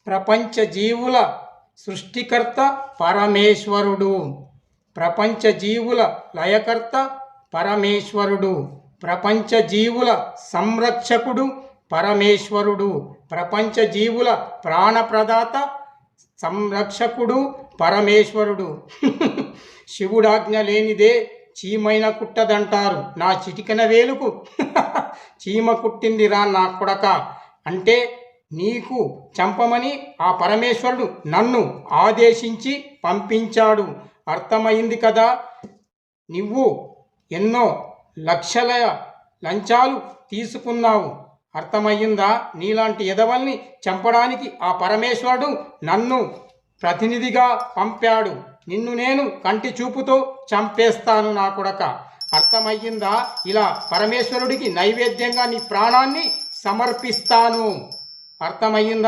ప్రపంచ జీవుల సృష్టికర్త పరమేశ్వరుడు. ప్రపంచ జీవుల లయకర్త పరమేశ్వరుడు. ప్రపంచ జీవుల సంరక్షకుడు పరమేశ్వరుడు. ప్రపంచ జీవుల ప్రాణప్రదాత సంరక్షకుడు పరమేశ్వరుడు. శివుడాజ్ఞ లేనిదే చీమైన కుట్టదంటారు. నా చిటికెన వేలుకు చీమ కుట్టింది రా నా కొడక. అంటే నీకు చంపమని ఆ పరమేశ్వరుడు నన్ను ఆదేశించి పంపించాడు. అర్థమైంది కదా. నువ్వు ఎన్నో లక్షల లంచాలు తీసుకున్నావు. అర్థమయ్యిందా. నీలాంటి ఎదవల్ని చంపడానికి ఆ పరమేశ్వరుడు నన్ను ప్రతినిధిగా పంపాడు. నిన్ను నేను కంటి చూపుతో చంపేస్తాను నా కొడక. అర్థమయ్యిందా. ఇలా పరమేశ్వరుడికి నైవేద్యంగా నీ ప్రాణాన్ని సమర్పిస్తాను. అర్థమయ్యిందా.